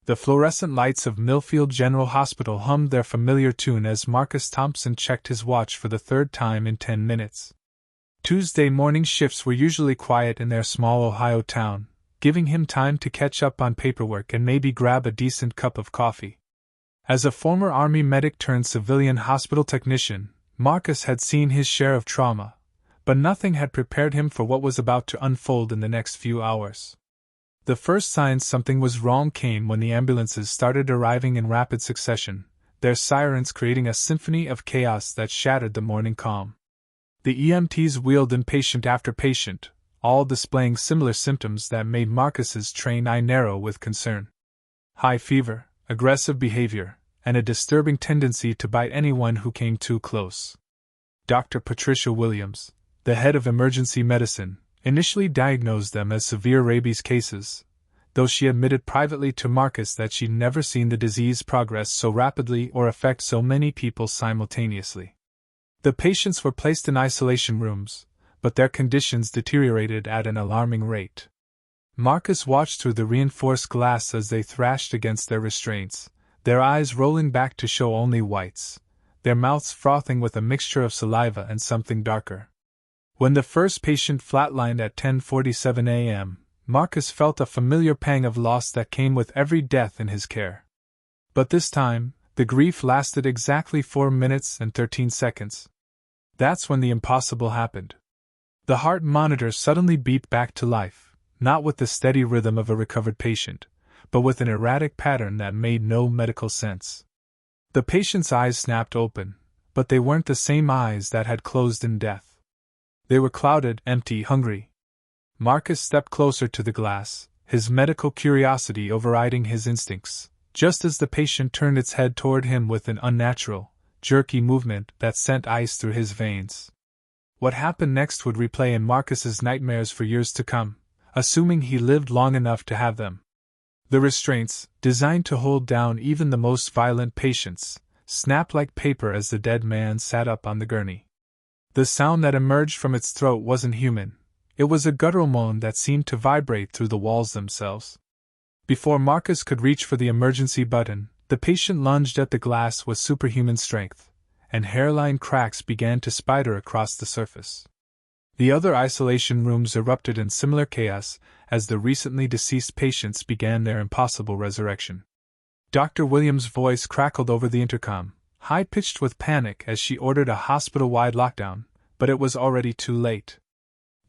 The fluorescent lights of Millfield General Hospital hummed their familiar tune as Marcus Thompson checked his watch for the third time in 10 minutes. Tuesday morning shifts were usually quiet in their small Ohio town, giving him time to catch up on paperwork and maybe grab a decent cup of coffee. As a former Army medic turned civilian hospital technician, Marcus had seen his share of trauma, but nothing had prepared him for what was about to unfold in the next few hours. The first signs something was wrong came when the ambulances started arriving in rapid succession, their sirens creating a symphony of chaos that shattered the morning calm. The EMTs wheeled in patient after patient, all displaying similar symptoms that made Marcus's trained eye narrow with concern. High fever, aggressive behavior, and a disturbing tendency to bite anyone who came too close. Dr. Patricia Williams, the head of emergency medicine, initially diagnosed them as severe rabies cases, though she admitted privately to Marcus that she'd never seen the disease progress so rapidly or affect so many people simultaneously. The patients were placed in isolation rooms, but their conditions deteriorated at an alarming rate. Marcus watched through the reinforced glass as they thrashed against their restraints, their eyes rolling back to show only whites, their mouths frothing with a mixture of saliva and something darker. When the first patient flatlined at 10:47 a.m., Marcus felt a familiar pang of loss that came with every death in his care. But this time, the grief lasted exactly 4 minutes and 13 seconds. That's when the impossible happened. The heart monitor suddenly beat back to life, not with the steady rhythm of a recovered patient, but with an erratic pattern that made no medical sense. The patient's eyes snapped open, but they weren't the same eyes that had closed in death. They were clouded, empty, hungry. Marcus stepped closer to the glass, his medical curiosity overriding his instincts, just as the patient turned its head toward him with an unnatural, jerky movement that sent ice through his veins. What happened next would replay in Marcus's nightmares for years to come, assuming he lived long enough to have them. The restraints, designed to hold down even the most violent patients, snapped like paper as the dead man sat up on the gurney. The sound that emerged from its throat wasn't human. It was a guttural moan that seemed to vibrate through the walls themselves. Before Marcus could reach for the emergency button, the patient lunged at the glass with superhuman strength, and hairline cracks began to spider across the surface. The other isolation rooms erupted in similar chaos as the recently deceased patients began their impossible resurrection. Dr. Williams' voice crackled over the intercom, high-pitched with panic as she ordered a hospital-wide lockdown, but it was already too late.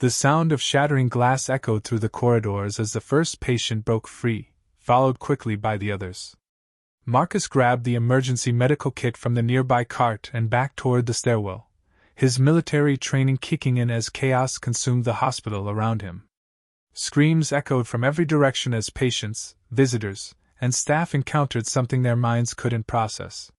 The sound of shattering glass echoed through the corridors as the first patient broke free, followed quickly by the others. Marcus grabbed the emergency medical kit from the nearby cart and backed toward the stairwell, his military training kicking in as chaos consumed the hospital around him. Screams echoed from every direction as patients, visitors, and staff encountered something their minds couldn't process.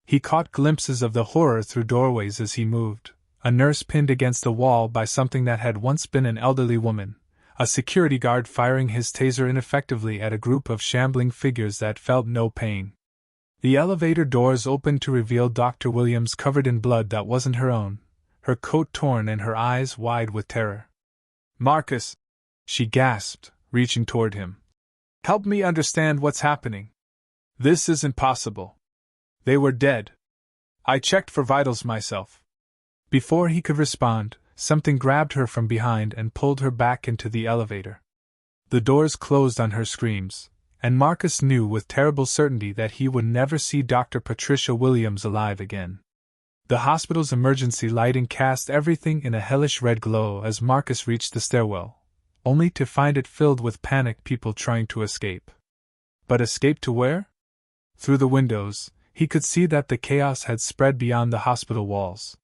He caught glimpses of the horror through doorways as he moved, a nurse pinned against the wall by something that had once been an elderly woman, a security guard firing his taser ineffectively at a group of shambling figures that felt no pain. The elevator doors opened to reveal Dr. Williams covered in blood that wasn't her own, her coat torn and her eyes wide with terror. "Marcus!" she gasped, reaching toward him. "Help me understand what's happening. This isn't possible. They were dead. I checked for vitals myself." Before he could respond, something grabbed her from behind and pulled her back into the elevator. The doors closed on her screams, and Marcus knew with terrible certainty that he would never see Dr. Patricia Williams alive again. The hospital's emergency lighting cast everything in a hellish red glow as Marcus reached the stairwell, only to find it filled with panicked people trying to escape. But escape to where? Through the windows, he could see that the chaos had spread beyond the hospital walls.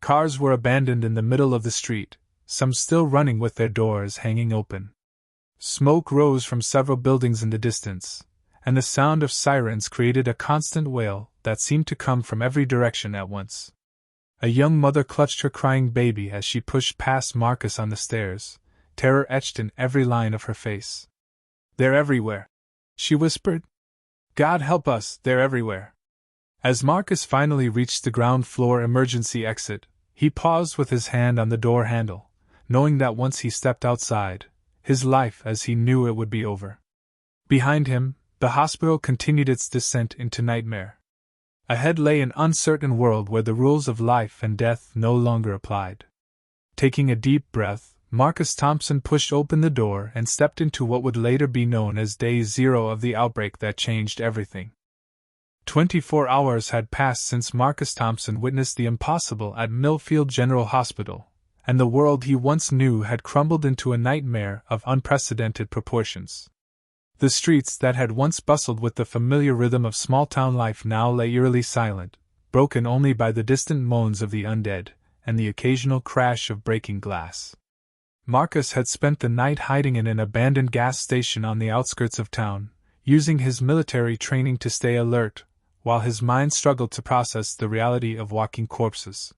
Cars were abandoned in the middle of the street, some still running with their doors hanging open. Smoke rose from several buildings in the distance, and the sound of sirens created a constant wail that seemed to come from every direction at once. A young mother clutched her crying baby as she pushed past Marcus on the stairs, terror etched in every line of her face. "They're everywhere," she whispered. "God help us, they're everywhere." As Marcus finally reached the ground floor emergency exit, he paused with his hand on the door handle, knowing that once he stepped outside, his life as he knew it would be over. Behind him, the hospital continued its descent into nightmare. Ahead lay an uncertain world where the rules of life and death no longer applied. Taking a deep breath, Marcus Thompson pushed open the door and stepped into what would later be known as Day Zero of the outbreak that changed everything. 24 hours had passed since Marcus Thompson witnessed the impossible at Millfield General Hospital, and the world he once knew had crumbled into a nightmare of unprecedented proportions. The streets that had once bustled with the familiar rhythm of small-town life now lay eerily silent, broken only by the distant moans of the undead and the occasional crash of breaking glass. Marcus had spent the night hiding in an abandoned gas station on the outskirts of town, using his military training to stay alert, while his mind struggled to process the reality of walking corpses.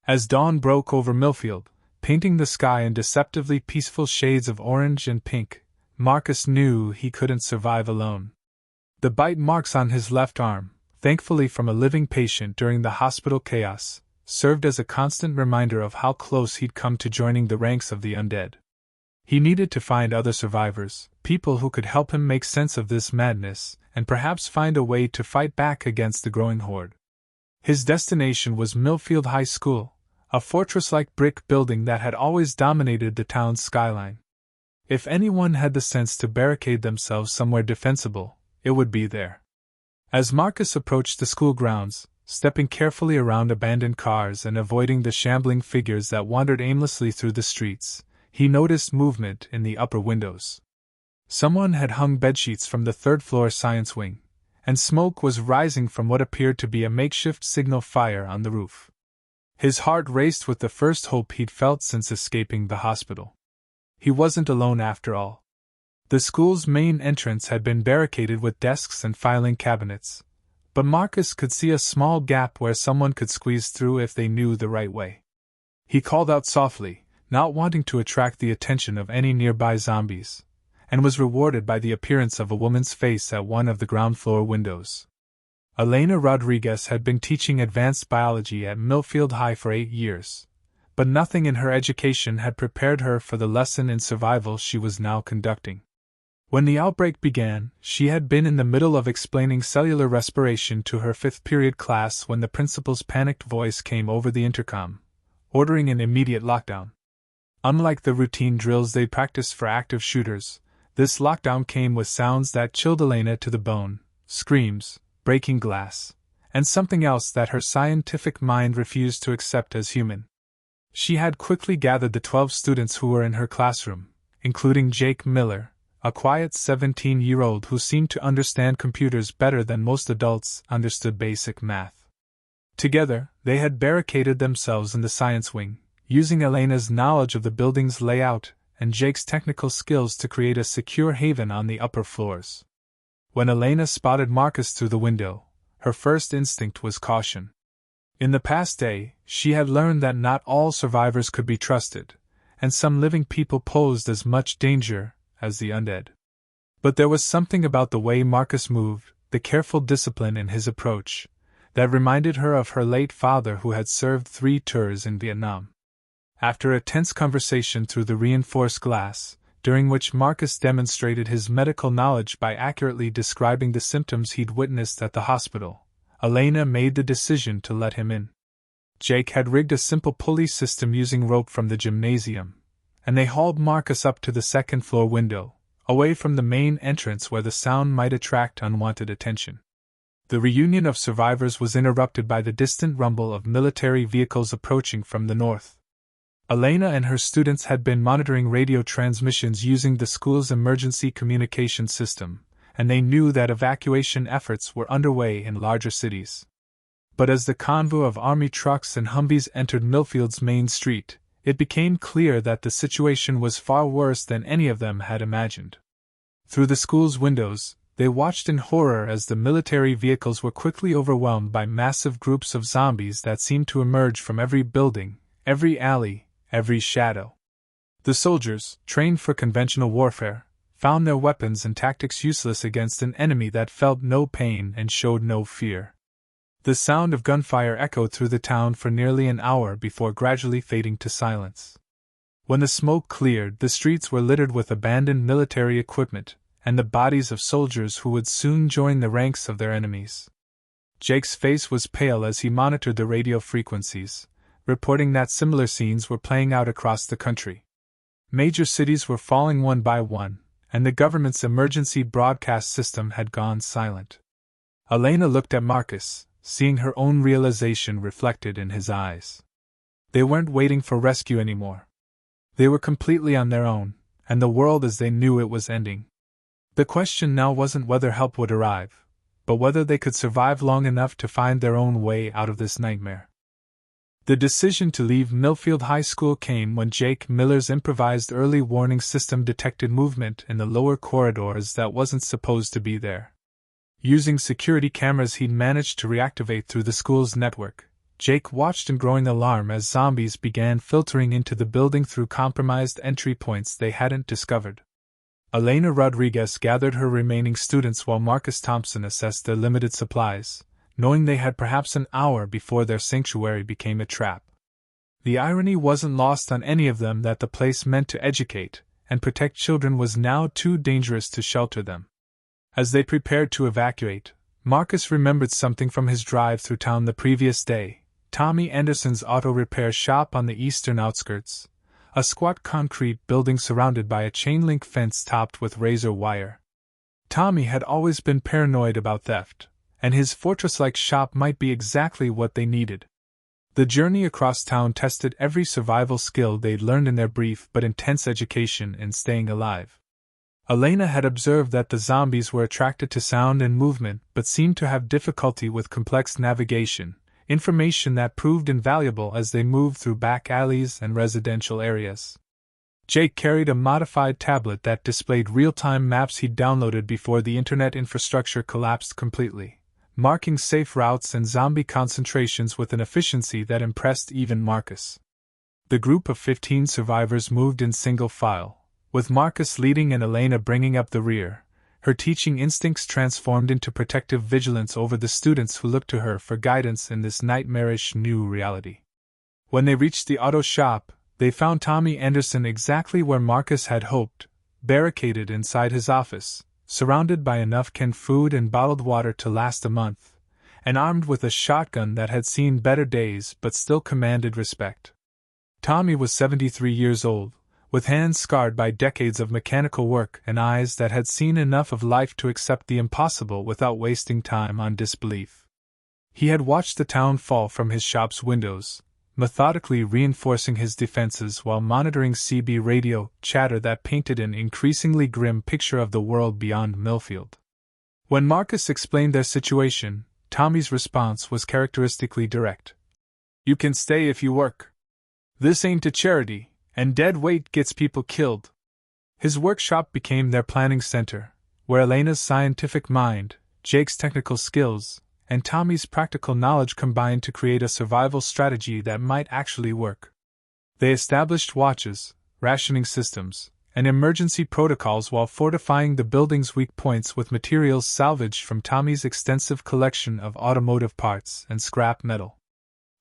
As dawn broke over Millfield, painting the sky in deceptively peaceful shades of orange and pink, Marcus knew he couldn't survive alone. The bite marks on his left arm, thankfully from a living patient during the hospital chaos, served as a constant reminder of how close he'd come to joining the ranks of the undead. He needed to find other survivors, people who could help him make sense of this madness, and perhaps find a way to fight back against the growing horde. His destination was Millfield High School, a fortress-like brick building that had always dominated the town's skyline. If anyone had the sense to barricade themselves somewhere defensible, it would be there. As Marcus approached the school grounds, stepping carefully around abandoned cars and avoiding the shambling figures that wandered aimlessly through the streets, he noticed movement in the upper windows. Someone had hung bedsheets from the third-floor science wing, and smoke was rising from what appeared to be a makeshift signal fire on the roof. His heart raced with the first hope he'd felt since escaping the hospital. He wasn't alone after all. The school's main entrance had been barricaded with desks and filing cabinets, but Marcus could see a small gap where someone could squeeze through if they knew the right way. He called out softly, not wanting to attract the attention of any nearby zombies, and was rewarded by the appearance of a woman's face at one of the ground-floor windows. Elena Rodriguez had been teaching advanced biology at Millfield High for 8 years, but nothing in her education had prepared her for the lesson in survival she was now conducting. When the outbreak began, she had been in the middle of explaining cellular respiration to her 5th period class when the principal's panicked voice came over the intercom, ordering an immediate lockdown. Unlike the routine drills they'd practiced for active shooters, this lockdown came with sounds that chilled Elena to the bone: screams, breaking glass, and something else that her scientific mind refused to accept as human. She had quickly gathered the 12 students who were in her classroom, including Jake Miller, a quiet 17-year-old who seemed to understand computers better than most adults understood basic math. Together, they had barricaded themselves in the science wing, using Elena's knowledge of the building's layout and Jake's technical skills to create a secure haven on the upper floors. When Elena spotted Marcus through the window, her first instinct was caution. In the past day, she had learned that not all survivors could be trusted, and some living people posed as much danger as the undead. But there was something about the way Marcus moved, the careful discipline in his approach, that reminded her of her late father who had served 3 tours in Vietnam. After a tense conversation through the reinforced glass, during which Marcus demonstrated his medical knowledge by accurately describing the symptoms he'd witnessed at the hospital, Elena made the decision to let him in. Jake had rigged a simple pulley system using rope from the gymnasium, and they hauled Marcus up to the 2nd-floor window, away from the main entrance where the sound might attract unwanted attention. The reunion of survivors was interrupted by the distant rumble of military vehicles approaching from the north. Elena and her students had been monitoring radio transmissions using the school's emergency communication system, and they knew that evacuation efforts were underway in larger cities. But as the convoy of army trucks and Humvees entered Millfield's main street, it became clear that the situation was far worse than any of them had imagined. Through the school's windows, they watched in horror as the military vehicles were quickly overwhelmed by massive groups of zombies that seemed to emerge from every building, every alley, every shadow. The soldiers, trained for conventional warfare, found their weapons and tactics useless against an enemy that felt no pain and showed no fear. The sound of gunfire echoed through the town for nearly an hour before gradually fading to silence. When the smoke cleared, the streets were littered with abandoned military equipment, and the bodies of soldiers who would soon join the ranks of their enemies. Jake's face was pale as he monitored the radio frequencies, reporting that similar scenes were playing out across the country. Major cities were falling one by one, and the government's emergency broadcast system had gone silent. Elena looked at Marcus, seeing her own realization reflected in his eyes. They weren't waiting for rescue anymore. They were completely on their own, and the world as they knew it was ending. The question now wasn't whether help would arrive, but whether they could survive long enough to find their own way out of this nightmare. The decision to leave Millfield High School came when Jake Miller's improvised early warning system detected movement in the lower corridors that wasn't supposed to be there. Using security cameras he'd managed to reactivate through the school's network, Jake watched in growing alarm as zombies began filtering into the building through compromised entry points they hadn't discovered. Elena Rodriguez gathered her remaining students while Marcus Thompson assessed their limited supplies, knowing they had perhaps an hour before their sanctuary became a trap. The irony wasn't lost on any of them that the place meant to educate and protect children was now too dangerous to shelter them. As they prepared to evacuate, Marcus remembered something from his drive through town the previous day: Tommy Anderson's auto repair shop on the eastern outskirts, a squat concrete building surrounded by a chain-link fence topped with razor wire. Tommy had always been paranoid about theft, and his fortress-like shop might be exactly what they needed. The journey across town tested every survival skill they'd learned in their brief but intense education in staying alive. Elena had observed that the zombies were attracted to sound and movement but seemed to have difficulty with complex navigation, information that proved invaluable as they moved through back alleys and residential areas. Jake carried a modified tablet that displayed real-time maps he'd downloaded before the internet infrastructure collapsed completely, marking safe routes and zombie concentrations with an efficiency that impressed even Marcus. The group of 15 survivors moved in single file, with Marcus leading and Elena bringing up the rear, her teaching instincts transformed into protective vigilance over the students who looked to her for guidance in this nightmarish new reality. When they reached the auto shop, they found Tommy Anderson exactly where Marcus had hoped, barricaded inside his office, surrounded by enough canned food and bottled water to last a month, and armed with a shotgun that had seen better days but still commanded respect. Tommy was 73 years old, with hands scarred by decades of mechanical work and eyes that had seen enough of life to accept the impossible without wasting time on disbelief. He had watched the town fall from his shop's windows, methodically reinforcing his defenses while monitoring CB radio chatter that painted an increasingly grim picture of the world beyond Millfield. When Marcus explained their situation, Tommy's response was characteristically direct. "You can stay if you work. This ain't a charity, and dead weight gets people killed." His workshop became their planning center, where Elena's scientific mind, Jake's technical skills, and Tommy's practical knowledge combined to create a survival strategy that might actually work. They established watches, rationing systems, and emergency protocols while fortifying the building's weak points with materials salvaged from Tommy's extensive collection of automotive parts and scrap metal.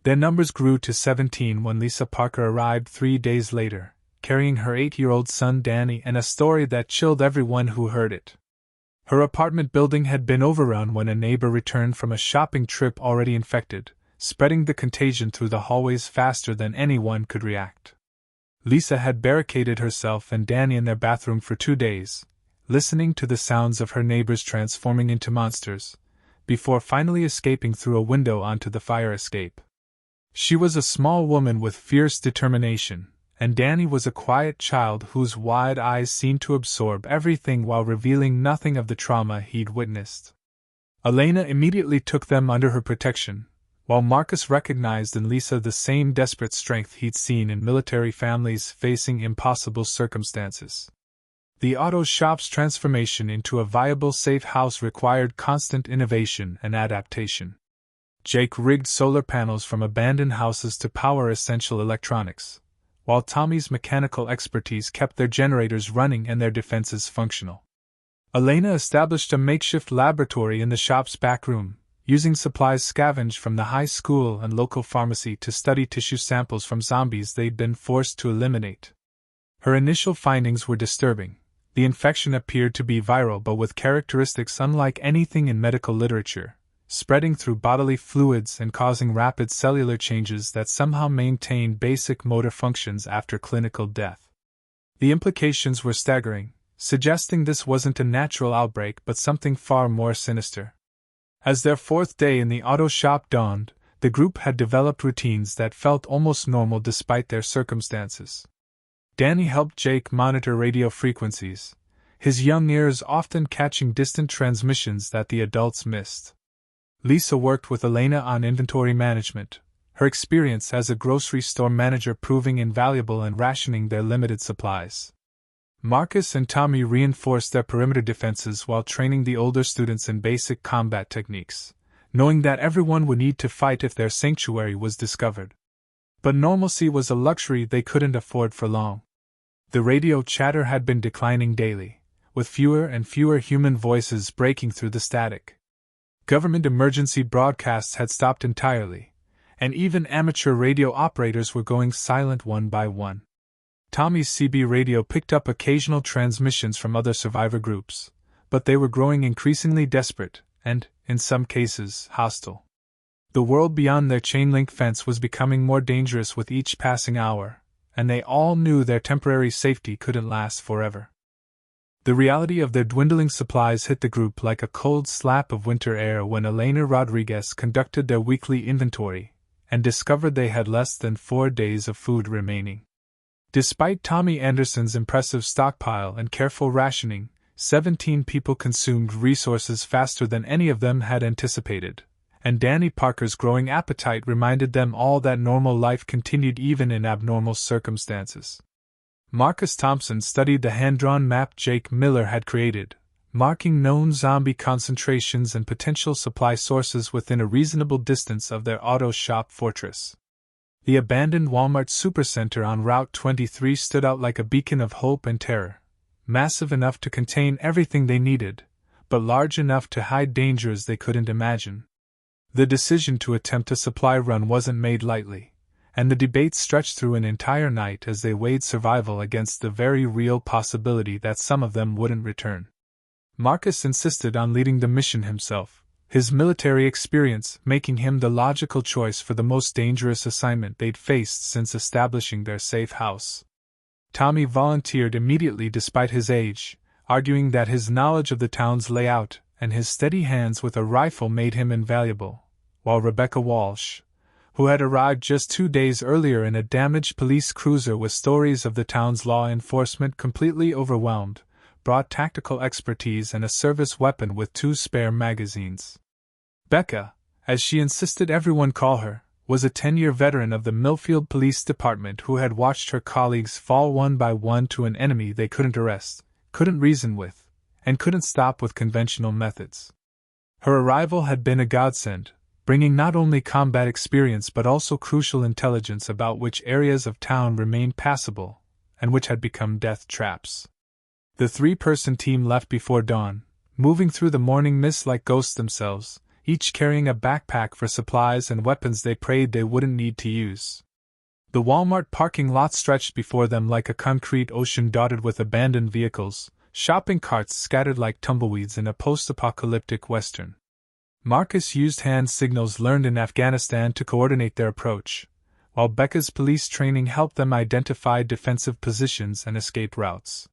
Their numbers grew to 17 when Lisa Parker arrived 3 days later, carrying her 8-year-old son Danny and a story that chilled everyone who heard it. Her apartment building had been overrun when a neighbor returned from a shopping trip already infected, spreading the contagion through the hallways faster than anyone could react. Lisa had barricaded herself and Danny in their bathroom for 2 days, listening to the sounds of her neighbors transforming into monsters, before finally escaping through a window onto the fire escape. She was a small woman with fierce determination, and Danny was a quiet child whose wide eyes seemed to absorb everything while revealing nothing of the trauma he'd witnessed. Elena immediately took them under her protection, while Marcus recognized in Lisa the same desperate strength he'd seen in military families facing impossible circumstances. The auto shop's transformation into a viable safe house required constant innovation and adaptation. Jake rigged solar panels from abandoned houses to power essential electronics, while Tommy's mechanical expertise kept their generators running and their defenses functional. Elena established a makeshift laboratory in the shop's back room, using supplies scavenged from the high school and local pharmacy to study tissue samples from zombies they'd been forced to eliminate. Her initial findings were disturbing. The infection appeared to be viral but with characteristics unlike anything in medical literature, spreading through bodily fluids and causing rapid cellular changes that somehow maintained basic motor functions after clinical death. The implications were staggering, suggesting this wasn't a natural outbreak but something far more sinister. As their fourth day in the auto shop dawned, the group had developed routines that felt almost normal despite their circumstances. Danny helped Jake monitor radio frequencies, his young ears often catching distant transmissions that the adults missed. Lisa worked with Elena on inventory management, her experience as a grocery store manager proving invaluable in rationing their limited supplies. Marcus and Tommy reinforced their perimeter defenses while training the older students in basic combat techniques, knowing that everyone would need to fight if their sanctuary was discovered. But normalcy was a luxury they couldn't afford for long. The radio chatter had been declining daily, with fewer and fewer human voices breaking through the static. Government emergency broadcasts had stopped entirely, and even amateur radio operators were going silent one by one. Tommy's CB radio picked up occasional transmissions from other survivor groups, but they were growing increasingly desperate and, in some cases, hostile. The world beyond their chain-link fence was becoming more dangerous with each passing hour, and they all knew their temporary safety couldn't last forever. The reality of their dwindling supplies hit the group like a cold slap of winter air when Elena Rodriguez conducted their weekly inventory and discovered they had less than 4 days of food remaining. Despite Tommy Anderson's impressive stockpile and careful rationing, 17 people consumed resources faster than any of them had anticipated, and Danny Parker's growing appetite reminded them all that normal life continued even in abnormal circumstances. Marcus Thompson studied the hand-drawn map Jake Miller had created, marking known zombie concentrations and potential supply sources within a reasonable distance of their auto shop fortress. The abandoned Walmart supercenter on Route 23 stood out like a beacon of hope and terror, massive enough to contain everything they needed, but large enough to hide dangers they couldn't imagine. The decision to attempt a supply run wasn't made lightly, and the debate stretched through an entire night as they weighed survival against the very real possibility that some of them wouldn't return. Marcus insisted on leading the mission himself, his military experience making him the logical choice for the most dangerous assignment they'd faced since establishing their safe house. Tommy volunteered immediately despite his age, arguing that his knowledge of the town's layout and his steady hands with a rifle made him invaluable, while Rebecca Walsh, who had arrived just 2 days earlier in a damaged police cruiser with stories of the town's law enforcement completely overwhelmed, brought tactical expertise and a service weapon with 2 spare magazines. Becca, as she insisted everyone call her, was a 10-year veteran of the Millfield Police Department who had watched her colleagues fall one by one to an enemy they couldn't arrest, couldn't reason with, and couldn't stop with conventional methods. Her arrival had been a godsend, bringing not only combat experience but also crucial intelligence about which areas of town remained passable, and which had become death traps. The 3-person team left before dawn, moving through the morning mist like ghosts themselves, each carrying a backpack for supplies and weapons they prayed they wouldn't need to use. The Walmart parking lot stretched before them like a concrete ocean dotted with abandoned vehicles, shopping carts scattered like tumbleweeds in a post-apocalyptic western. Marcus used hand signals learned in Afghanistan to coordinate their approach, while Becca's police training helped them identify defensive positions and escape routes.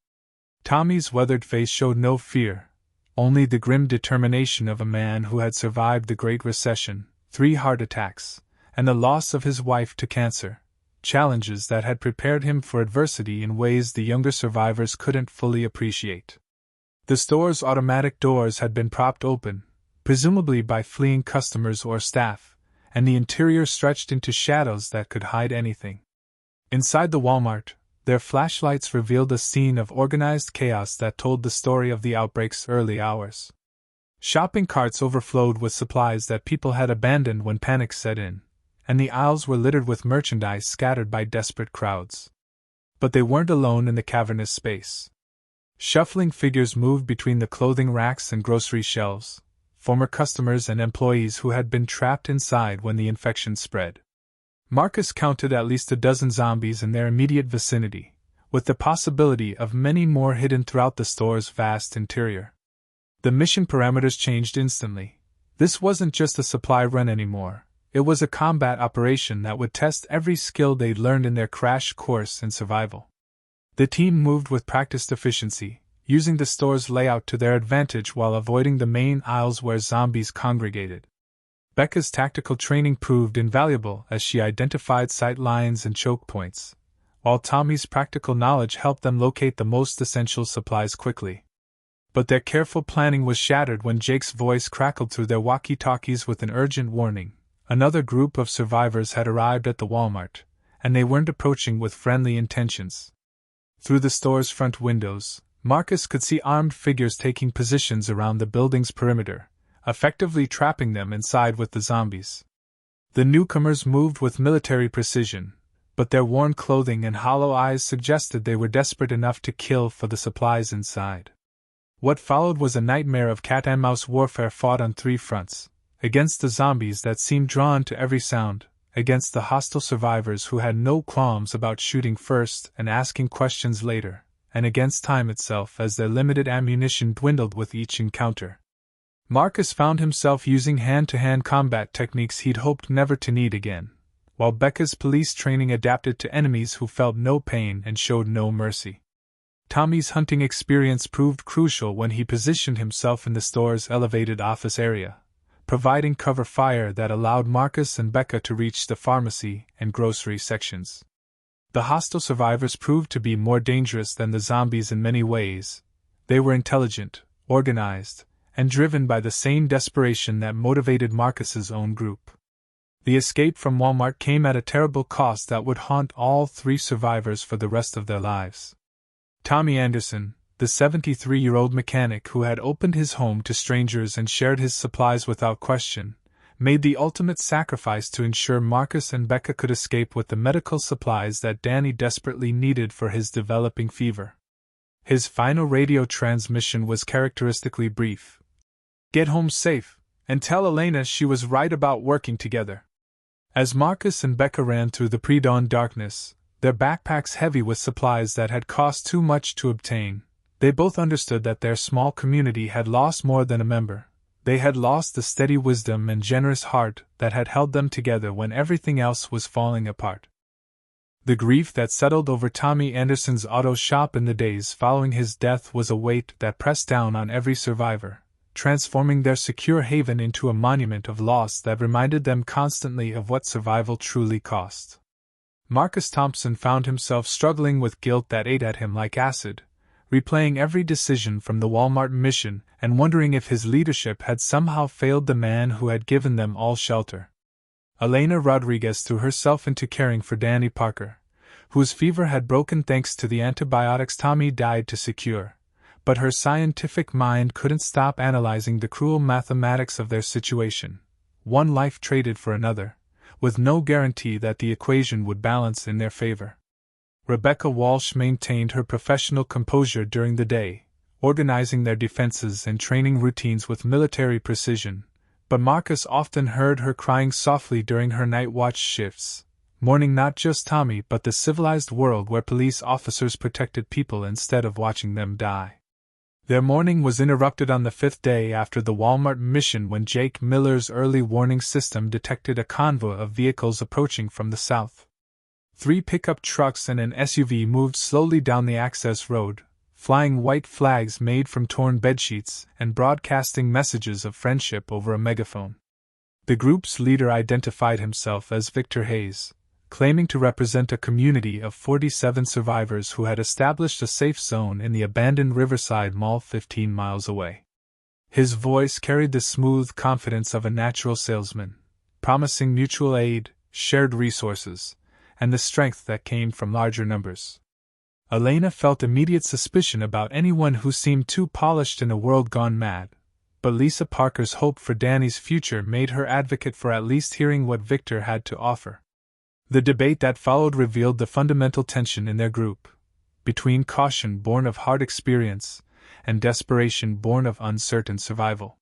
Tommy's weathered face showed no fear, only the grim determination of a man who had survived the Great Recession, 3 heart attacks, and the loss of his wife to cancer, challenges that had prepared him for adversity in ways the younger survivors couldn't fully appreciate. The store's automatic doors had been propped open, presumably by fleeing customers or staff, and the interior stretched into shadows that could hide anything. Inside the Walmart, their flashlights revealed a scene of organized chaos that told the story of the outbreak's early hours. Shopping carts overflowed with supplies that people had abandoned when panic set in, and the aisles were littered with merchandise scattered by desperate crowds. But they weren't alone in the cavernous space. Shuffling figures moved between the clothing racks and grocery shelves, former customers and employees who had been trapped inside when the infection spread. Marcus counted at least a dozen zombies in their immediate vicinity, with the possibility of many more hidden throughout the store's vast interior. The mission parameters changed instantly. This wasn't just a supply run anymore. It was a combat operation that would test every skill they'd learned in their crash course in survival. The team moved with practiced efficiency, using the store's layout to their advantage while avoiding the main aisles where zombies congregated. Becca's tactical training proved invaluable as she identified sight lines and choke points, while Tommy's practical knowledge helped them locate the most essential supplies quickly. But their careful planning was shattered when Jake's voice crackled through their walkie-talkies with an urgent warning. Another group of survivors had arrived at the Walmart, and they weren't approaching with friendly intentions. Through the store's front windows, Marcus could see armed figures taking positions around the building's perimeter, effectively trapping them inside with the zombies. The newcomers moved with military precision, but their worn clothing and hollow eyes suggested they were desperate enough to kill for the supplies inside. What followed was a nightmare of cat-and-mouse warfare fought on three fronts: against the zombies that seemed drawn to every sound, against the hostile survivors who had no qualms about shooting first and asking questions later, and against time itself as their limited ammunition dwindled with each encounter. Marcus found himself using hand-to-hand combat techniques he'd hoped never to need again, while Becca's police training adapted to enemies who felt no pain and showed no mercy. Tommy's hunting experience proved crucial when he positioned himself in the store's elevated office area, providing cover fire that allowed Marcus and Becca to reach the pharmacy and grocery sections. The hostile survivors proved to be more dangerous than the zombies in many ways. They were intelligent, organized, and driven by the same desperation that motivated Marcus's own group. The escape from Walmart came at a terrible cost that would haunt all three survivors for the rest of their lives. Tommy Anderson, the 73-year-old mechanic who had opened his home to strangers and shared his supplies without question, made the ultimate sacrifice to ensure Marcus and Becca could escape with the medical supplies that Danny desperately needed for his developing fever. His final radio transmission was characteristically brief. "Get home safe, and tell Elena she was right about working together." As Marcus and Becca ran through the pre-dawn darkness, their backpacks heavy with supplies that had cost too much to obtain, they both understood that their small community had lost more than a member. They had lost the steady wisdom and generous heart that had held them together when everything else was falling apart. The grief that settled over Tommy Anderson's auto shop in the days following his death was a weight that pressed down on every survivor, transforming their secure haven into a monument of loss that reminded them constantly of what survival truly cost. Marcus Thompson found himself struggling with guilt that ate at him like acid, replaying every decision from the Walmart mission and wondering if his leadership had somehow failed the man who had given them all shelter. Elena Rodriguez threw herself into caring for Danny Parker, whose fever had broken thanks to the antibiotics Tommy died to secure, but her scientific mind couldn't stop analyzing the cruel mathematics of their situation, one life traded for another, with no guarantee that the equation would balance in their favor. Rebecca Walsh maintained her professional composure during the day, organizing their defenses and training routines with military precision, but Marcus often heard her crying softly during her night watch shifts, mourning not just Tommy but the civilized world where police officers protected people instead of watching them die. Their mourning was interrupted on the fifth day after the Walmart mission when Jake Miller's early warning system detected a convoy of vehicles approaching from the south. 3 pickup trucks and an SUV moved slowly down the access road, flying white flags made from torn bedsheets and broadcasting messages of friendship over a megaphone. The group's leader identified himself as Victor Hayes, claiming to represent a community of 47 survivors who had established a safe zone in the abandoned Riverside Mall 15 miles away. His voice carried the smooth confidence of a natural salesman, promising mutual aid, shared resources, and the strength that came from larger numbers. Elena felt immediate suspicion about anyone who seemed too polished in a world gone mad, but Lisa Parker's hope for Danny's future made her advocate for at least hearing what Victor had to offer. The debate that followed revealed the fundamental tension in their group, between caution born of hard experience and desperation born of uncertain survival.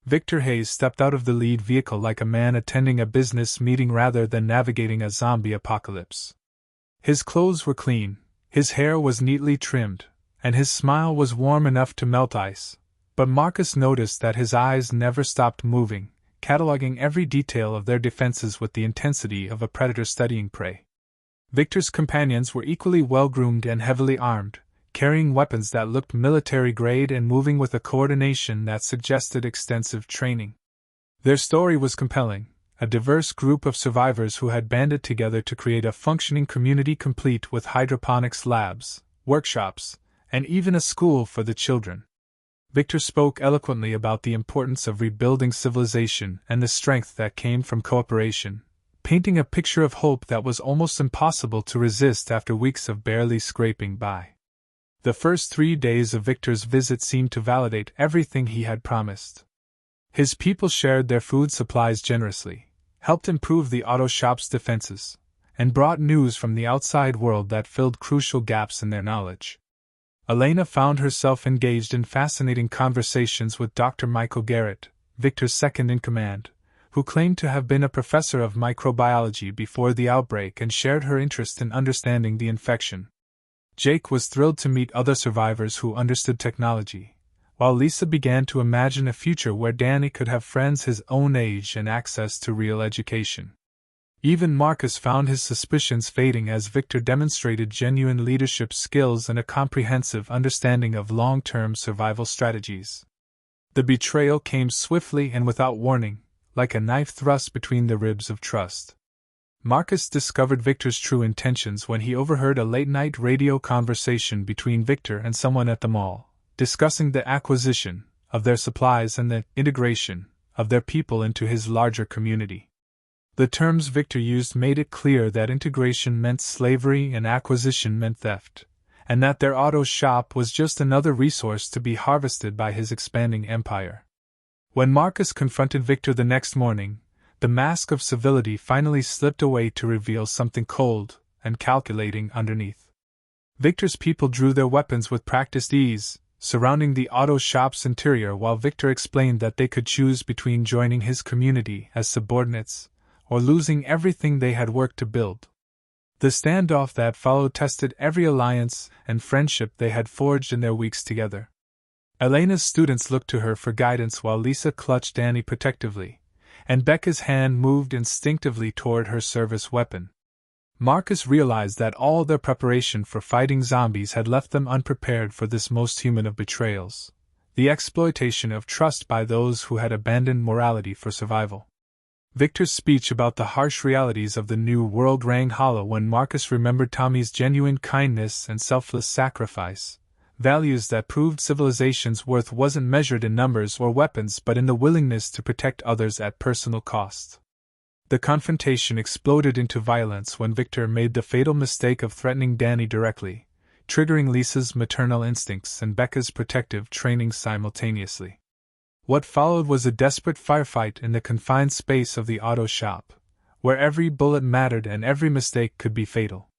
Victor Hayes stepped out of the lead vehicle like a man attending a business meeting rather than navigating a zombie apocalypse. His clothes were clean, His hair was neatly trimmed, and his smile was warm enough to melt ice, but Marcus noticed that his eyes never stopped moving, cataloging every detail of their defenses with the intensity of a predator studying prey. Victor's companions were equally well-groomed and heavily armed, carrying weapons that looked military-grade and moving with a coordination that suggested extensive training. Their story was compelling, a diverse group of survivors who had banded together to create a functioning community complete with hydroponics labs, workshops, and even a school for the children. Victor spoke eloquently about the importance of rebuilding civilization and the strength that came from cooperation, painting a picture of hope that was almost impossible to resist after weeks of barely scraping by. The first 3 days of Victor's visit seemed to validate everything he had promised. His people shared their food supplies generously, helped improve the auto shop's defenses, and brought news from the outside world that filled crucial gaps in their knowledge. Elena found herself engaged in fascinating conversations with Dr. Michael Garrett, Victor's second-in-command, who claimed to have been a professor of microbiology before the outbreak and shared her interest in understanding the infection. Jake was thrilled to meet other survivors who understood technology, while Lisa began to imagine a future where Danny could have friends his own age and access to real education. Even Marcus found his suspicions fading as Victor demonstrated genuine leadership skills and a comprehensive understanding of long-term survival strategies. The betrayal came swiftly and without warning, like a knife thrust between the ribs of trust. Marcus discovered Victor's true intentions when he overheard a late-night radio conversation between Victor and someone at the mall, discussing the acquisition of their supplies and the integration of their people into his larger community. The terms Victor used made it clear that integration meant slavery and acquisition meant theft, and that their auto shop was just another resource to be harvested by his expanding empire. When Marcus confronted Victor the next morning, the mask of civility finally slipped away to reveal something cold and calculating underneath. Victor's people drew their weapons with practiced ease, surrounding the auto shop's interior while Victor explained that they could choose between joining his community as subordinates or losing everything they had worked to build. The standoff that followed tested every alliance and friendship they had forged in their weeks together. Elena's students looked to her for guidance while Lisa clutched Danny protectively, and Becca's hand moved instinctively toward her service weapon. Marcus realized that all their preparation for fighting zombies had left them unprepared for this most human of betrayals, the exploitation of trust by those who had abandoned morality for survival. Victor's speech about the harsh realities of the new world rang hollow when Marcus remembered Tommy's genuine kindness and selfless sacrifice, values that proved civilization's worth wasn't measured in numbers or weapons but in the willingness to protect others at personal cost. The confrontation exploded into violence when Victor made the fatal mistake of threatening Danny directly, triggering Lisa's maternal instincts and Becca's protective training simultaneously. What followed was a desperate firefight in the confined space of the auto shop, where every bullet mattered and every mistake could be fatal.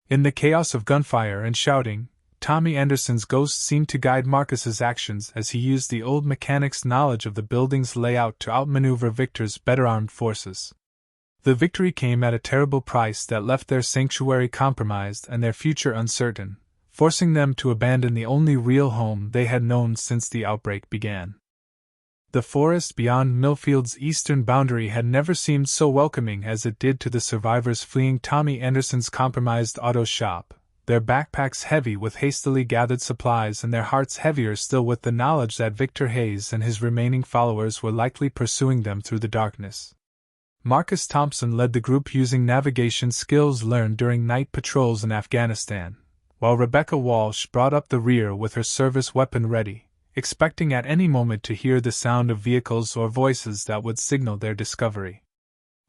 In the chaos of gunfire and shouting, Tommy Anderson's ghost seemed to guide Marcus's actions as he used the old mechanic's knowledge of the building's layout to outmaneuver Victor's better-armed forces. The victory came at a terrible price that left their sanctuary compromised and their future uncertain, forcing them to abandon the only real home they had known since the outbreak began. The forest beyond Millfield's eastern boundary had never seemed so welcoming as it did to the survivors fleeing Tommy Anderson's compromised auto shop, their backpacks heavy with hastily gathered supplies and their hearts heavier still with the knowledge that Victor Hayes and his remaining followers were likely pursuing them through the darkness. Marcus Thompson led the group using navigation skills learned during night patrols in Afghanistan, while Rebecca Walsh brought up the rear with her service weapon ready, expecting at any moment to hear the sound of vehicles or voices that would signal their discovery.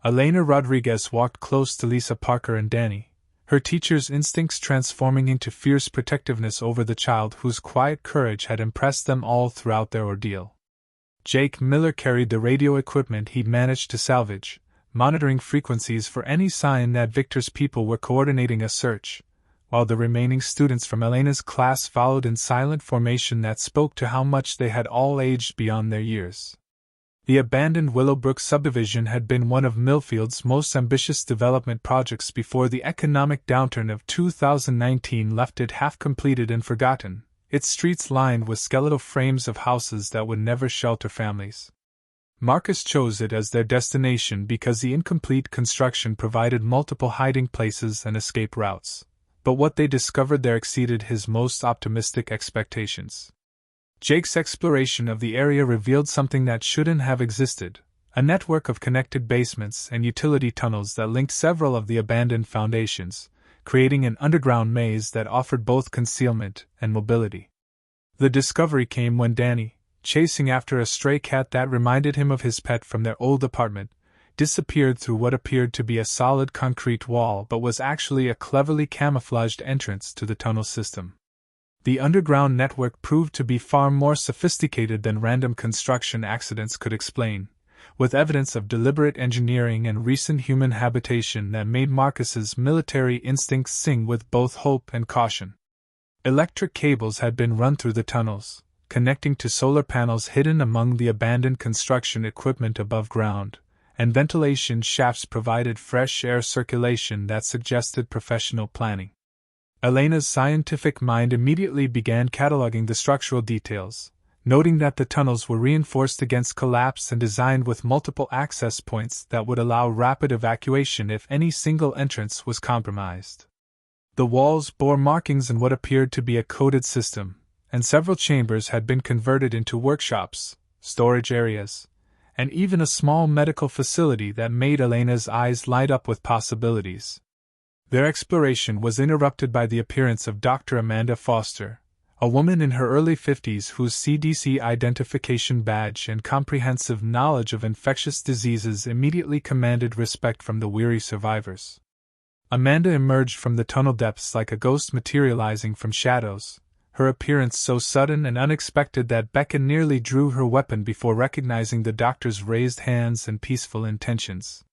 Elena Rodriguez walked close to Lisa Parker and Danny, her teacher's instincts transforming into fierce protectiveness over the child whose quiet courage had impressed them all throughout their ordeal. Jake Miller carried the radio equipment he'd managed to salvage, monitoring frequencies for any sign that Victor's people were coordinating a search, while the remaining students from Elena's class followed in silent formation that spoke to how much they had all aged beyond their years. The abandoned Willowbrook subdivision had been one of Millfield's most ambitious development projects before the economic downturn of 2019 left it half completed and forgotten, its streets lined with skeletal frames of houses that would never shelter families. Marcus chose it as their destination because the incomplete construction provided multiple hiding places and escape routes, but what they discovered there exceeded his most optimistic expectations. Jake's exploration of the area revealed something that shouldn't have existed, a network of connected basements and utility tunnels that linked several of the abandoned foundations, creating an underground maze that offered both concealment and mobility. The discovery came when Danny, chasing after a stray cat that reminded him of his pet from their old apartment, disappeared through what appeared to be a solid concrete wall but was actually a cleverly camouflaged entrance to the tunnel system. The underground network proved to be far more sophisticated than random construction accidents could explain, with evidence of deliberate engineering and recent human habitation that made Marcus's military instincts sing with both hope and caution. Electric cables had been run through the tunnels, connecting to solar panels hidden among the abandoned construction equipment above ground, and ventilation shafts provided fresh air circulation that suggested professional planning. Elena's scientific mind immediately began cataloging the structural details, noting that the tunnels were reinforced against collapse and designed with multiple access points that would allow rapid evacuation if any single entrance was compromised. The walls bore markings in what appeared to be a coded system, and several chambers had been converted into workshops, storage areas, and even a small medical facility that made Elena's eyes light up with possibilities. Their exploration was interrupted by the appearance of Dr. Amanda Foster, a woman in her early 50s whose CDC identification badge and comprehensive knowledge of infectious diseases immediately commanded respect from the weary survivors. Amanda emerged from the tunnel depths like a ghost materializing from shadows, her appearance so sudden and unexpected that Becca nearly drew her weapon before recognizing the doctor's raised hands and peaceful intentions.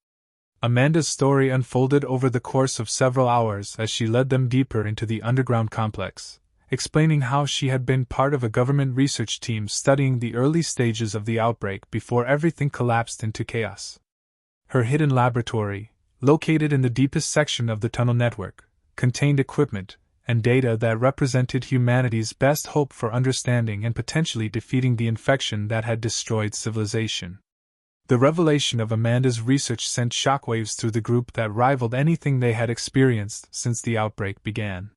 Amanda's story unfolded over the course of several hours as she led them deeper into the underground complex, explaining how she had been part of a government research team studying the early stages of the outbreak before everything collapsed into chaos. Her hidden laboratory, located in the deepest section of the tunnel network, contained equipment and data that represented humanity's best hope for understanding and potentially defeating the infection that had destroyed civilization. The revelation of Amanda's research sent shockwaves through the group that rivaled anything they had experienced since the outbreak began.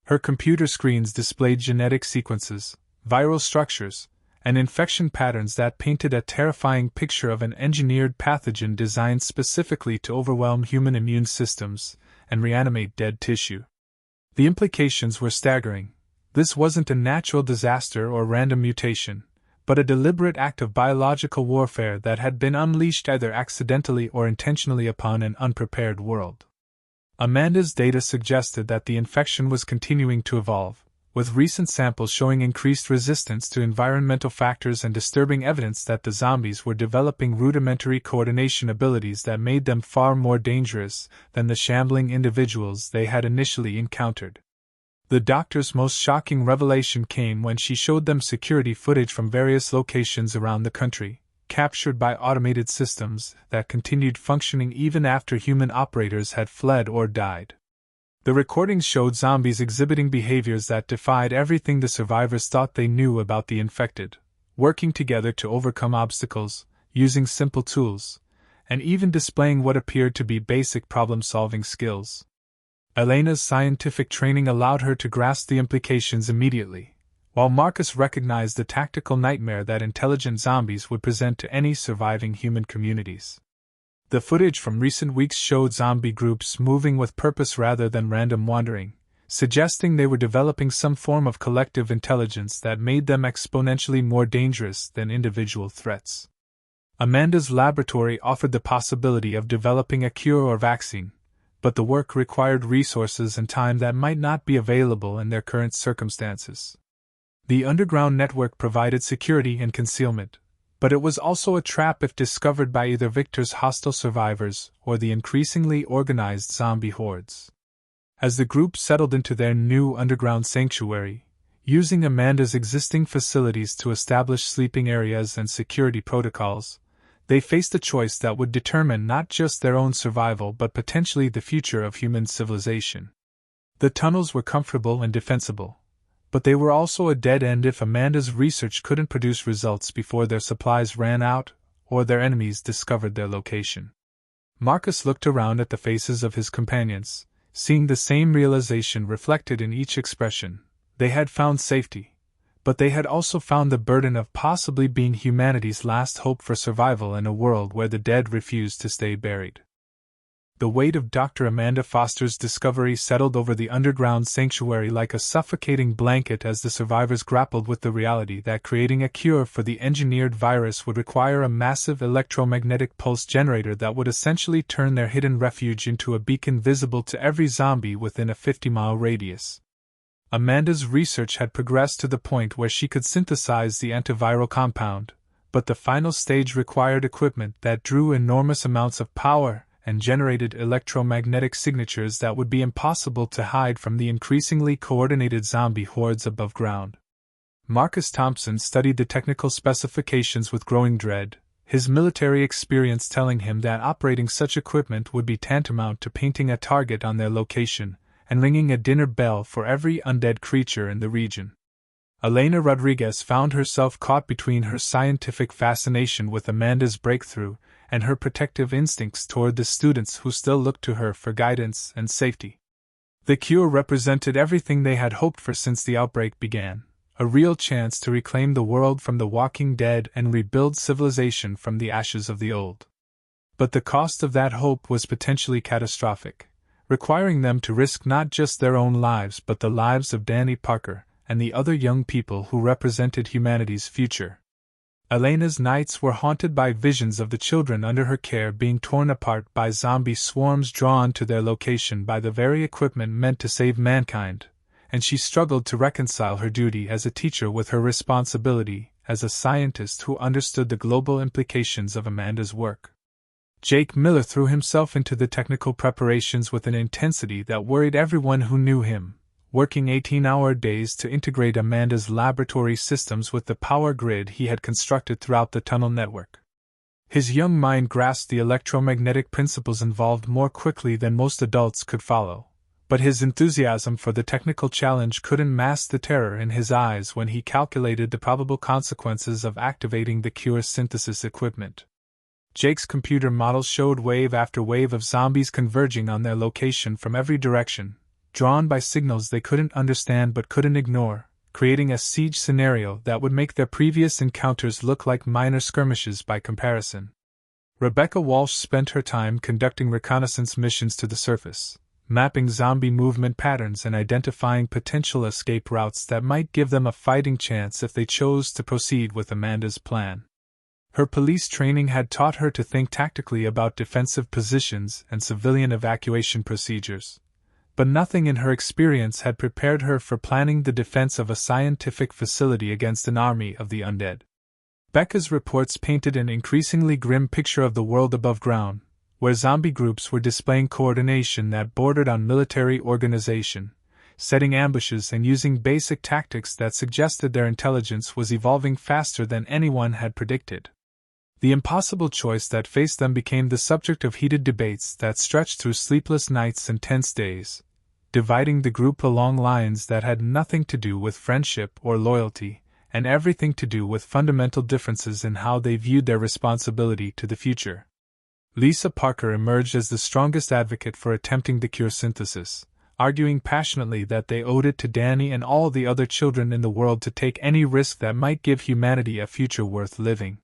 Her computer screens displayed genetic sequences, viral structures, and infection patterns that painted a terrifying picture of an engineered pathogen designed specifically to overwhelm human immune systems and reanimate dead tissue. The implications were staggering. This wasn't a natural disaster or random mutation, but a deliberate act of biological warfare that had been unleashed either accidentally or intentionally upon an unprepared world. Amanda's data suggested that the infection was continuing to evolve, with recent samples showing increased resistance to environmental factors and disturbing evidence that the zombies were developing rudimentary coordination abilities that made them far more dangerous than the shambling individuals they had initially encountered. The doctor's most shocking revelation came when she showed them security footage from various locations around the country, captured by automated systems that continued functioning even after human operators had fled or died. The recordings showed zombies exhibiting behaviors that defied everything the survivors thought they knew about the infected, working together to overcome obstacles, using simple tools, and even displaying what appeared to be basic problem-solving skills. Elena's scientific training allowed her to grasp the implications immediately, while Marcus recognized the tactical nightmare that intelligent zombies would present to any surviving human communities. The footage from recent weeks showed zombie groups moving with purpose rather than random wandering, suggesting they were developing some form of collective intelligence that made them exponentially more dangerous than individual threats. Amanda's laboratory offered the possibility of developing a cure or vaccine, but the work required resources and time that might not be available in their current circumstances. The underground network provided security and concealment, but it was also a trap if discovered by either Victor's hostile survivors or the increasingly organized zombie hordes. As the group settled into their new underground sanctuary, using Amanda's existing facilities to establish sleeping areas and security protocols, They faced a choice that would determine not just their own survival but potentially the future of human civilization. The tunnels were comfortable and defensible, but they were also a dead end if Amanda's research couldn't produce results before their supplies ran out or their enemies discovered their location. Marcus looked around at the faces of his companions, seeing the same realization reflected in each expression. They had found safety, but they had also found the burden of possibly being humanity's last hope for survival in a world where the dead refused to stay buried. The weight of Dr. Amanda Foster's discovery settled over the underground sanctuary like a suffocating blanket as the survivors grappled with the reality that creating a cure for the engineered virus would require a massive electromagnetic pulse generator that would essentially turn their hidden refuge into a beacon visible to every zombie within a 50-mile radius. Amanda's research had progressed to the point where she could synthesize the antiviral compound, but the final stage required equipment that drew enormous amounts of power and generated electromagnetic signatures that would be impossible to hide from the increasingly coordinated zombie hordes above ground. Marcus Thompson studied the technical specifications with growing dread, his military experience telling him that operating such equipment would be tantamount to painting a target on their location and ringing a dinner bell for every undead creature in the region. Elena Rodriguez found herself caught between her scientific fascination with Amanda's breakthrough and her protective instincts toward the students who still looked to her for guidance and safety. The cure represented everything they had hoped for since the outbreak began, a real chance to reclaim the world from the walking dead and rebuild civilization from the ashes of the old. But the cost of that hope was potentially catastrophic, requiring them to risk not just their own lives but the lives of Danny Parker and the other young people who represented humanity's future. Elena's nights were haunted by visions of the children under her care being torn apart by zombie swarms drawn to their location by the very equipment meant to save mankind, and she struggled to reconcile her duty as a teacher with her responsibility as a scientist who understood the global implications of Amanda's work. Jake Miller threw himself into the technical preparations with an intensity that worried everyone who knew him, working 18-hour days to integrate Amanda's laboratory systems with the power grid he had constructed throughout the tunnel network. His young mind grasped the electromagnetic principles involved more quickly than most adults could follow, but his enthusiasm for the technical challenge couldn't mask the terror in his eyes when he calculated the probable consequences of activating the cure synthesis equipment. Jake's computer models showed wave after wave of zombies converging on their location from every direction, drawn by signals they couldn't understand but couldn't ignore, creating a siege scenario that would make their previous encounters look like minor skirmishes by comparison. Rebecca Walsh spent her time conducting reconnaissance missions to the surface, mapping zombie movement patterns and identifying potential escape routes that might give them a fighting chance if they chose to proceed with Amanda's plan. Her police training had taught her to think tactically about defensive positions and civilian evacuation procedures, but nothing in her experience had prepared her for planning the defense of a scientific facility against an army of the undead. Becca's reports painted an increasingly grim picture of the world above ground, where zombie groups were displaying coordination that bordered on military organization, setting ambushes and using basic tactics that suggested their intelligence was evolving faster than anyone had predicted. The impossible choice that faced them became the subject of heated debates that stretched through sleepless nights and tense days, dividing the group along lines that had nothing to do with friendship or loyalty, and everything to do with fundamental differences in how they viewed their responsibility to the future. Lisa Parker emerged as the strongest advocate for attempting the cure synthesis, arguing passionately that they owed it to Danny and all the other children in the world to take any risk that might give humanity a future worth living.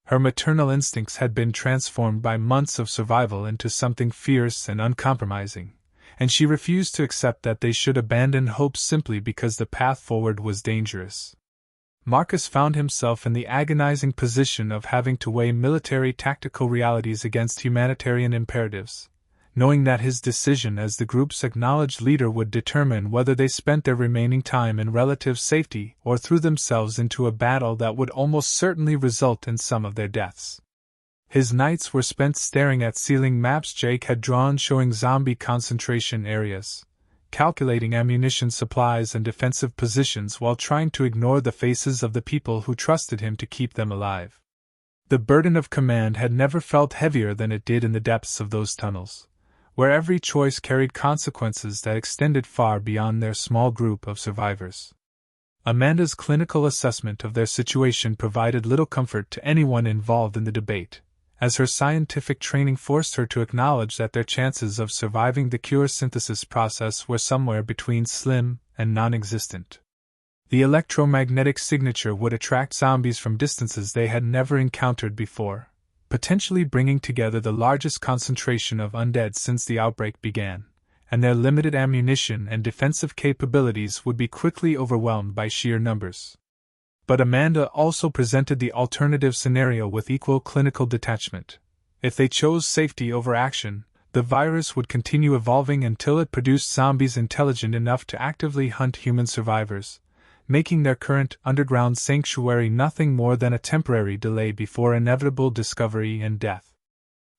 Her maternal instincts had been transformed by months of survival into something fierce and uncompromising, and she refused to accept that they should abandon hope simply because the path forward was dangerous. Marcus found himself in the agonizing position of having to weigh military tactical realities against humanitarian imperatives, knowing that his decision as the group's acknowledged leader would determine whether they spent their remaining time in relative safety or threw themselves into a battle that would almost certainly result in some of their deaths. His nights were spent staring at ceiling maps Jake had drawn showing zombie concentration areas, calculating ammunition supplies and defensive positions while trying to ignore the faces of the people who trusted him to keep them alive. The burden of command had never felt heavier than it did in the depths of those tunnels, where every choice carried consequences that extended far beyond their small group of survivors. Amanda's clinical assessment of their situation provided little comfort to anyone involved in the debate, as her scientific training forced her to acknowledge that their chances of surviving the cure synthesis process were somewhere between slim and non-existent. The electromagnetic signature would attract zombies from distances they had never encountered before, potentially bringing together the largest concentration of undead since the outbreak began, and their limited ammunition and defensive capabilities would be quickly overwhelmed by sheer numbers. But Amanda also presented the alternative scenario with equal clinical detachment. If they chose safety over action, the virus would continue evolving until it produced zombies intelligent enough to actively hunt human survivors, making their current underground sanctuary nothing more than a temporary delay before inevitable discovery and death.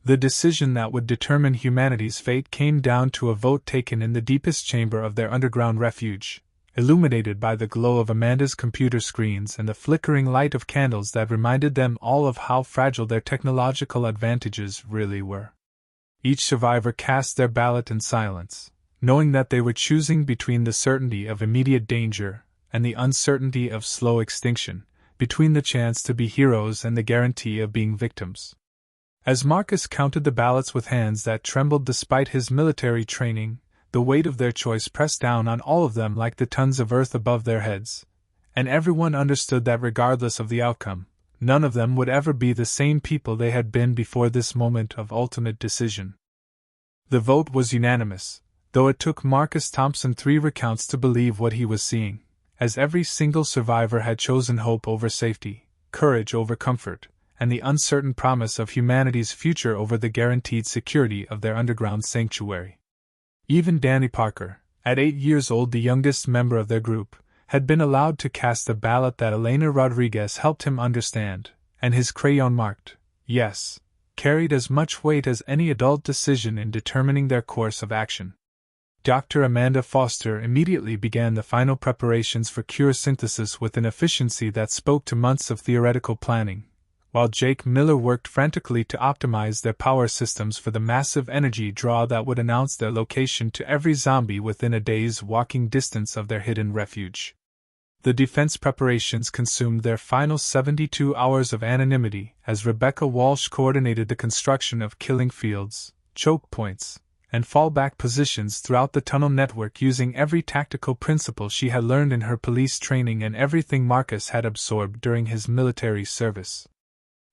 The decision that would determine humanity's fate came down to a vote taken in the deepest chamber of their underground refuge, illuminated by the glow of Amanda's computer screens and the flickering light of candles that reminded them all of how fragile their technological advantages really were. Each survivor cast their ballot in silence, knowing that they were choosing between the certainty of immediate danger and the uncertainty of slow extinction, between the chance to be heroes and the guarantee of being victims. As Marcus counted the ballots with hands that trembled despite his military training, the weight of their choice pressed down on all of them like the tons of earth above their heads, and everyone understood that regardless of the outcome, none of them would ever be the same people they had been before this moment of ultimate decision. The vote was unanimous, though it took Marcus Thompson 3 recounts to believe what he was seeing, as every single survivor had chosen hope over safety, courage over comfort, and the uncertain promise of humanity's future over the guaranteed security of their underground sanctuary. Even Danny Parker, at 8 years old the youngest member of their group, had been allowed to cast a ballot that Elena Rodriguez helped him understand, and his crayon-marked yes carried as much weight as any adult decision in determining their course of action. Dr. Amanda Foster immediately began the final preparations for cure synthesis with an efficiency that spoke to months of theoretical planning, while Jake Miller worked frantically to optimize their power systems for the massive energy draw that would announce their location to every zombie within a day's walking distance of their hidden refuge. The defense preparations consumed their final 72 hours of anonymity as Rebecca Walsh coordinated the construction of killing fields, choke points, and fallback positions throughout the tunnel network using every tactical principle she had learned in her police training and everything Marcus had absorbed during his military service.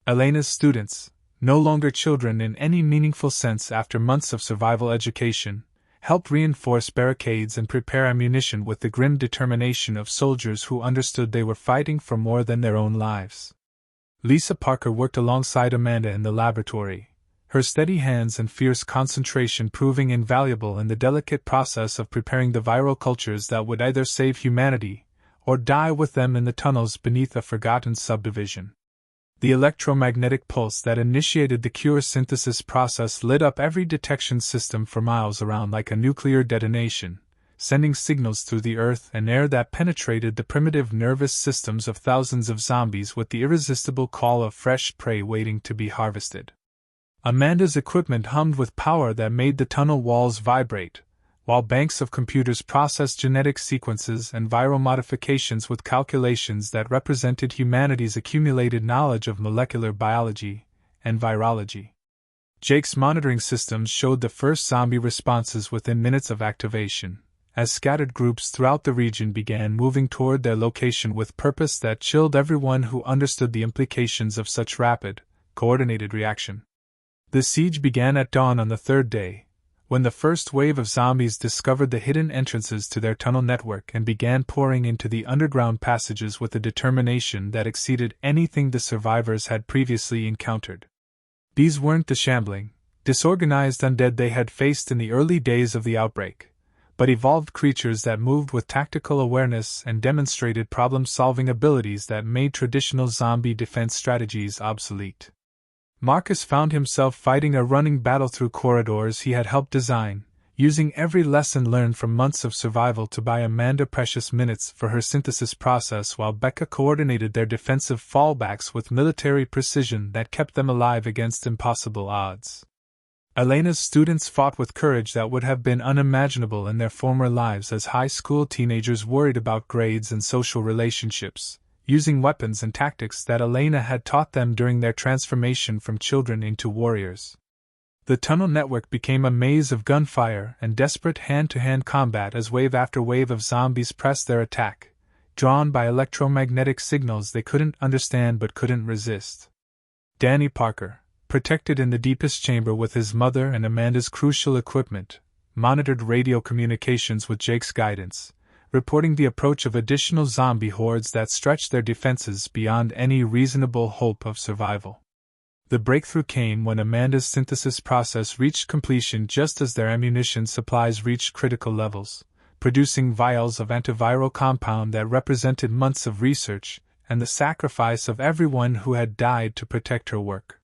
Elena's students, no longer children in any meaningful sense after months of survival education, helped reinforce barricades and prepare ammunition with the grim determination of soldiers who understood they were fighting for more than their own lives. Lisa Parker worked alongside Amanda in the laboratory, her steady hands and fierce concentration proving invaluable in the delicate process of preparing the viral cultures that would either save humanity or die with them in the tunnels beneath a forgotten subdivision. The electromagnetic pulse that initiated the cure synthesis process lit up every detection system for miles around like a nuclear detonation, sending signals through the earth and air that penetrated the primitive nervous systems of thousands of zombies with the irresistible call of fresh prey waiting to be harvested. Amanda's equipment hummed with power that made the tunnel walls vibrate, while banks of computers processed genetic sequences and viral modifications with calculations that represented humanity's accumulated knowledge of molecular biology and virology. Jake's monitoring systems showed the first zombie responses within minutes of activation, as scattered groups throughout the region began moving toward their location with purpose that chilled everyone who understood the implications of such rapid, coordinated reaction. The siege began at dawn on the third day, when the first wave of zombies discovered the hidden entrances to their tunnel network and began pouring into the underground passages with a determination that exceeded anything the survivors had previously encountered. These weren't the shambling, disorganized undead they had faced in the early days of the outbreak, but evolved creatures that moved with tactical awareness and demonstrated problem-solving abilities that made traditional zombie defense strategies obsolete. Marcus found himself fighting a running battle through corridors he had helped design, using every lesson learned from months of survival to buy Amanda precious minutes for her synthesis process, while Becca coordinated their defensive fallbacks with military precision that kept them alive against impossible odds. Elena's students fought with courage that would have been unimaginable in their former lives as high school teenagers worried about grades and social relationships, using weapons and tactics that Elena had taught them during their transformation from children into warriors. The tunnel network became a maze of gunfire and desperate hand-to-hand combat as wave after wave of zombies pressed their attack, drawn by electromagnetic signals they couldn't understand but couldn't resist. Danny Parker, protected in the deepest chamber with his mother and Amanda's crucial equipment, monitored radio communications with Jake's guidance, reporting the approach of additional zombie hordes that stretched their defenses beyond any reasonable hope of survival. The breakthrough came when Amanda's synthesis process reached completion just as their ammunition supplies reached critical levels, producing vials of antiviral compound that represented months of research and the sacrifice of everyone who had died to protect her work.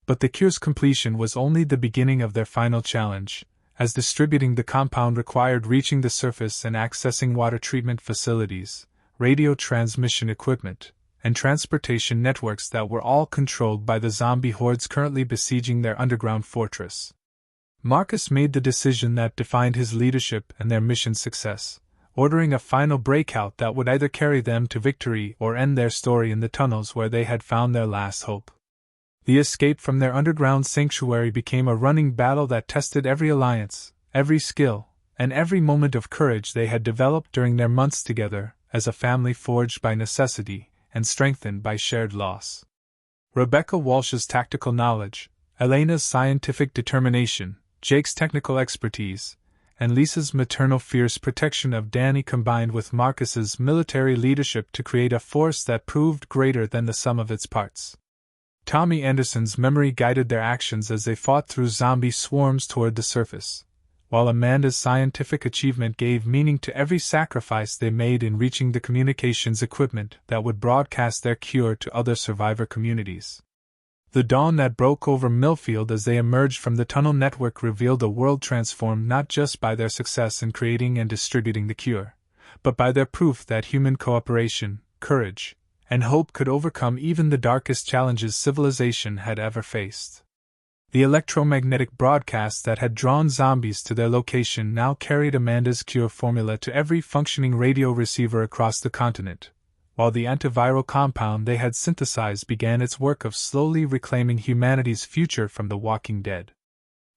But the cure's completion was only the beginning of their final challenge, as distributing the compound required reaching the surface and accessing water treatment facilities, radio transmission equipment, and transportation networks that were all controlled by the zombie hordes currently besieging their underground fortress. Marcus made the decision that defined his leadership and their mission's success, ordering a final breakout that would either carry them to victory or end their story in the tunnels where they had found their last hope. The escape from their underground sanctuary became a running battle that tested every alliance, every skill, and every moment of courage they had developed during their months together as a family forged by necessity and strengthened by shared loss. Rebecca Walsh's tactical knowledge, Elena's scientific determination, Jake's technical expertise, and Lisa's maternal fierce protection of Danny combined with Marcus's military leadership to create a force that proved greater than the sum of its parts. Tommy Anderson's memory guided their actions as they fought through zombie swarms toward the surface, while Amanda's scientific achievement gave meaning to every sacrifice they made in reaching the communications equipment that would broadcast their cure to other survivor communities. The dawn that broke over Millfield as they emerged from the tunnel network revealed a world transformed not just by their success in creating and distributing the cure, but by their proof that human cooperation, courage, and hope could overcome even the darkest challenges civilization had ever faced. The electromagnetic broadcast that had drawn zombies to their location now carried Amanda's cure formula to every functioning radio receiver across the continent, while the antiviral compound they had synthesized began its work of slowly reclaiming humanity's future from the walking dead.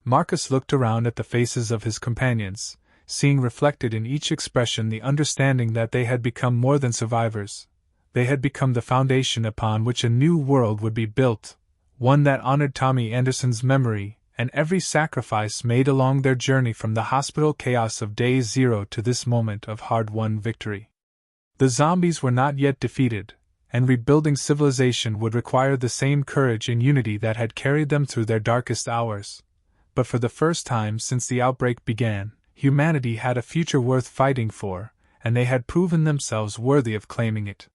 Marcus looked around at the faces of his companions, seeing reflected in each expression the understanding that they had become more than survivors. They had become the foundation upon which a new world would be built, one that honored Tommy Anderson's memory and every sacrifice made along their journey from the hospital chaos of day zero to this moment of hard-won victory. The zombies were not yet defeated, and rebuilding civilization would require the same courage and unity that had carried them through their darkest hours. But for the first time since the outbreak began, humanity had a future worth fighting for, and they had proven themselves worthy of claiming it.